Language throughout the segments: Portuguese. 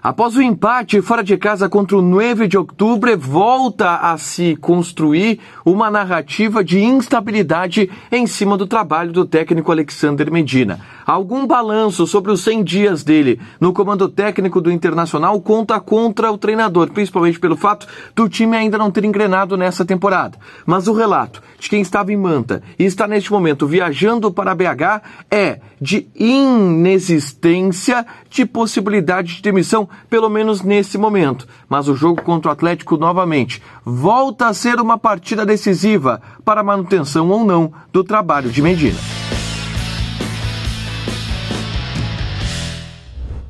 Após o empate fora de casa contra o 9 de outubro, volta a se construir uma narrativa de instabilidade em cima do trabalho do técnico Alexander Medina. Algum balanço sobre os 100 dias dele no comando técnico do Internacional conta contra o treinador, principalmente pelo fato do time ainda não ter engrenado nessa temporada. Mas o relato de quem estava em Manta e está neste momento viajando para BH é de inexistência de possibilidade de demissão, pelo menos nesse momento. Mas o jogo contra o Atlético novamente volta a ser uma partida decisiva para a manutenção ou não do trabalho de Medina.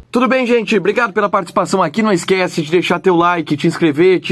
Tudo bem, gente? Obrigado pela participação aqui. Não esquece de deixar teu like, te inscrever,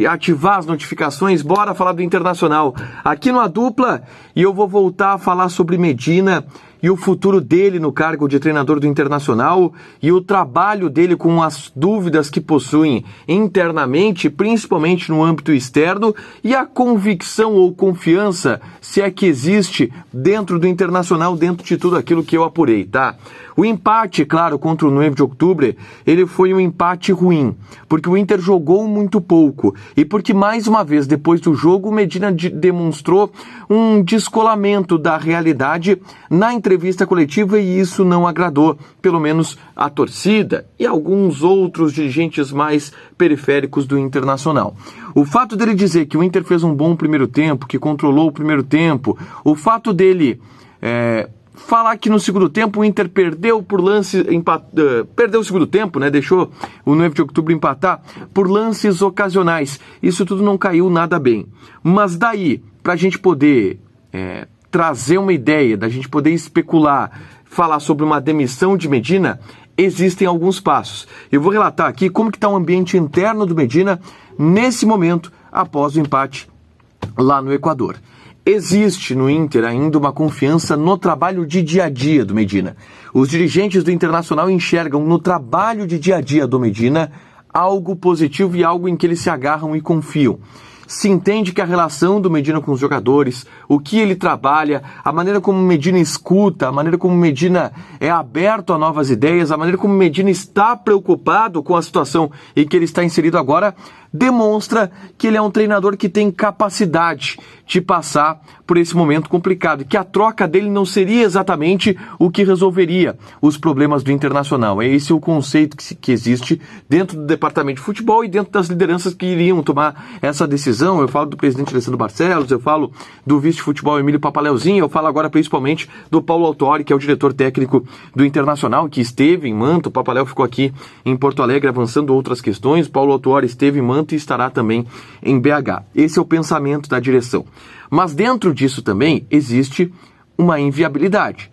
ativar as notificações. Bora falar do Internacional aqui no A Dupla. E eu vou voltar a falar sobre Medina e o futuro dele no cargo de treinador do Internacional e o trabalho dele com as dúvidas que possuem internamente, principalmente no âmbito externo, e a convicção ou confiança, se é que existe, dentro do Internacional, dentro de tudo aquilo que eu apurei, tá? O empate, claro, contra o 9 de outubro, ele foi um empate ruim, porque o Inter jogou muito pouco e porque, mais uma vez, depois do jogo, o Medina demonstrou um descolamento da realidade na entrevista coletiva e isso não agradou, pelo menos, a torcida e alguns outros dirigentes mais periféricos do Internacional. O fato dele dizer que o Inter fez um bom primeiro tempo, que controlou o primeiro tempo, o fato dele falar que no segundo tempo o Inter perdeu por lance, perdeu o segundo tempo, né? Deixou o 9 de outubro empatar por lances ocasionais. Isso tudo não caiu nada bem. Mas daí, para a gente poder trazer uma ideia, da gente poder especular, falar sobre uma demissão de Medina, existem alguns passos. Eu vou relatar aqui como que está o ambiente interno do Medina nesse momento, após o empate lá no Equador. Existe no Inter ainda uma confiança no trabalho de dia a dia do Medina. Os dirigentes do Internacional enxergam no trabalho de dia a dia do Medina algo positivo e algo em que eles se agarram e confiam. Se entende que a relação do Medina com os jogadores, o que ele trabalha, a maneira como o Medina escuta, a maneira como o Medina é aberto a novas ideias, a maneira como o Medina está preocupado com a situação em que ele está inserido agora, demonstra que ele é um treinador que tem capacidade de passar por esse momento complicado, que a troca dele não seria exatamente o que resolveria os problemas do Internacional. É esse o conceito que existe dentro do departamento de futebol e dentro das lideranças que iriam tomar essa decisão. Eu falo do presidente Alessandro Barcelos, eu falo do vice-futebol Emílio Papaleuzinho, eu falo agora principalmente do Paulo Autori, que é o diretor técnico do Internacional, que esteve em Manta. O Papaléu ficou aqui em Porto Alegre avançando outras questões. O Paulo Autori esteve em Manta e estará também em BH. Esse é o pensamento da direção. Mas dentro disso também existe uma inviabilidade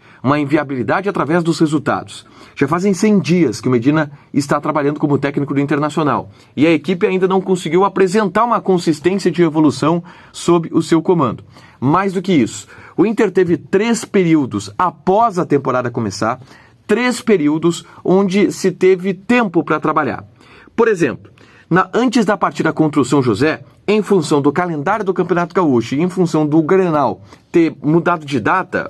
através dos resultados. Já fazem 100 dias que o Medina está trabalhando como técnico do Internacional e a equipe ainda não conseguiu apresentar uma consistência de evolução sob o seu comando. Mais do que isso, o Inter teve 3 períodos após a temporada começar, 3 períodos onde se teve tempo para trabalhar. Por exemplo, antes da partida contra o São José, em função do calendário do Campeonato Gaúcho e em função do Grenal ter mudado de data,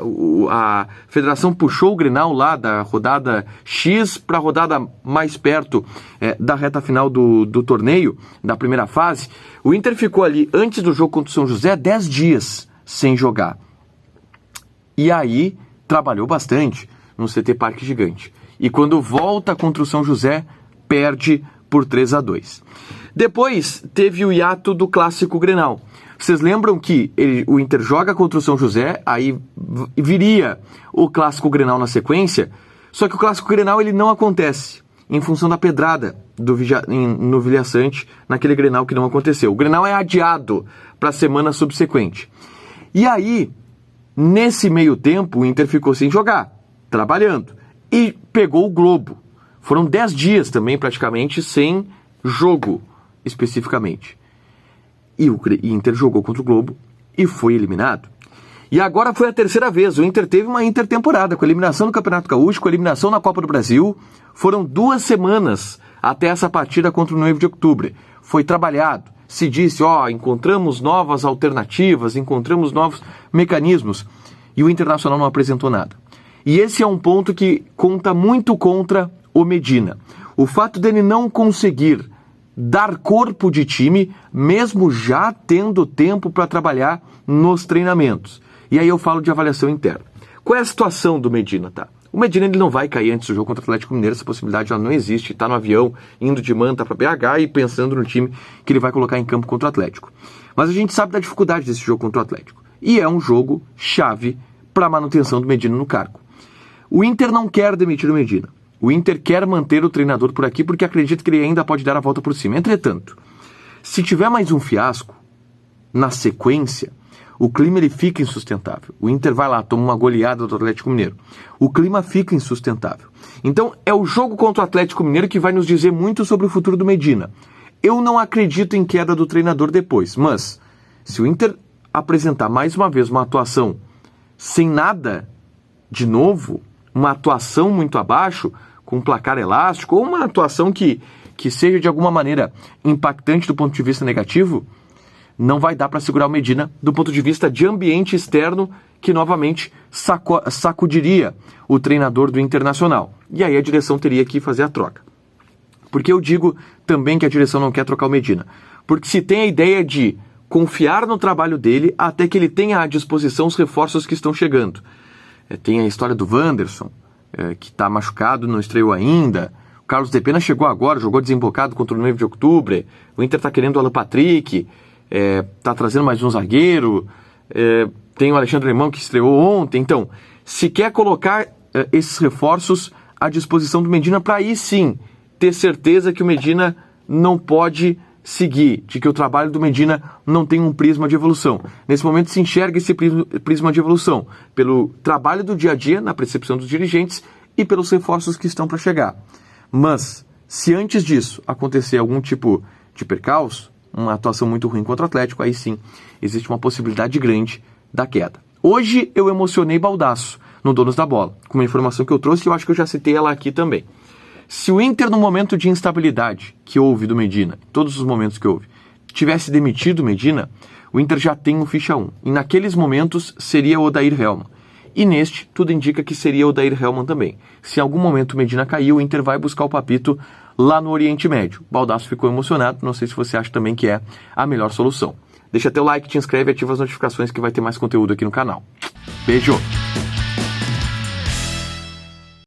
a federação puxou o Grenal lá da rodada X para a rodada mais perto da reta final do torneio, da primeira fase. O Inter ficou ali, antes do jogo contra o São José, 10 dias sem jogar. E aí, trabalhou bastante no CT Parque Gigante. E quando volta contra o São José, perde por 3-2. Depois teve o hiato do Clássico Grenal. Vocês lembram que o Inter joga contra o São José, aí viria o Clássico Grenal na sequência, só que o Clássico Grenal ele não acontece, em função da pedrada no Vilha Sante, naquele Grenal que não aconteceu. O Grenal é adiado para a semana subsequente. E aí, nesse meio tempo, o Inter ficou sem jogar, trabalhando, e pegou o Globo. Foram 10 dias também, praticamente, sem jogo, especificamente. E o Inter jogou contra o Globo e foi eliminado. E agora foi a terceira vez. O Inter teve uma intertemporada, com a eliminação no Campeonato Gaúcho, com a eliminação na Copa do Brasil. Foram 2 semanas até essa partida contra o 9 de outubro. Foi trabalhado. Se disse, encontramos novas alternativas, encontramos novos mecanismos. E o Internacional não apresentou nada. E esse é um ponto que conta muito contra o Medina. O fato dele não conseguir dar corpo de time, mesmo já tendo tempo para trabalhar nos treinamentos. E aí eu falo de avaliação interna. Qual é a situação do Medina, tá? O Medina ele não vai cair antes do jogo contra o Atlético Mineiro, essa possibilidade ela não existe. Está no avião, indo de Manta para BH e pensando no time que ele vai colocar em campo contra o Atlético. Mas a gente sabe da dificuldade desse jogo contra o Atlético. E é um jogo chave para a manutenção do Medina no cargo. O Inter não quer demitir o Medina. O Inter quer manter o treinador por aqui porque acredita que ele ainda pode dar a volta por cima. Entretanto, se tiver mais um fiasco, na sequência, o clima ele fica insustentável. O Inter vai lá, toma uma goleada do Atlético Mineiro. O clima fica insustentável. Então, é o jogo contra o Atlético Mineiro que vai nos dizer muito sobre o futuro do Medina. Eu não acredito em queda do treinador depois, mas se o Inter apresentar mais uma vez uma atuação sem nada de novo, uma atuação muito abaixo, com um placar elástico, ou uma atuação que seja de alguma maneira impactante do ponto de vista negativo, não vai dar para segurar o Medina do ponto de vista de ambiente externo que novamente sacudiria o treinador do Internacional. E aí a direção teria que fazer a troca. Porque eu digo também que a direção não quer trocar o Medina. Porque se tem a ideia de confiar no trabalho dele até que ele tenha à disposição os reforços que estão chegando. Tem a história do Wanderson, que está machucado, não estreou ainda. O Carlos de Pena chegou agora, jogou desembocado contra o 9 de outubro. O Inter está querendo o Alan Patrick. Tá trazendo mais um zagueiro, tem o Alexandre Lemão que estreou ontem. Então, se quer colocar esses reforços à disposição do Medina para aí sim ter certeza que o Medina não pode seguir, de que o trabalho do Medina não tem um prisma de evolução. Nesse momento se enxerga esse prisma de evolução pelo trabalho do dia a dia, na percepção dos dirigentes e pelos reforços que estão para chegar. Mas, se antes disso acontecer algum tipo de percalço, uma atuação muito ruim contra o Atlético, aí sim existe uma possibilidade grande da queda. Hoje eu emocionei Baldasso no Donos da Bola, com uma informação que eu trouxe e eu acho que eu já citei ela aqui também. Se o Inter, no momento de instabilidade que houve do Medina, todos os momentos que houve, tivesse demitido o Medina, o Inter já tem um ficha 1. E naqueles momentos seria o Odair Hellmann. E neste, tudo indica que seria o Odair Hellmann também. Se em algum momento o Medina caiu, o Inter vai buscar o Papito lá no Oriente Médio. Baldasso ficou emocionado, não sei se você acha também que é a melhor solução. Deixa teu like, te inscreve e ativa as notificações que vai ter mais conteúdo aqui no canal. Beijo!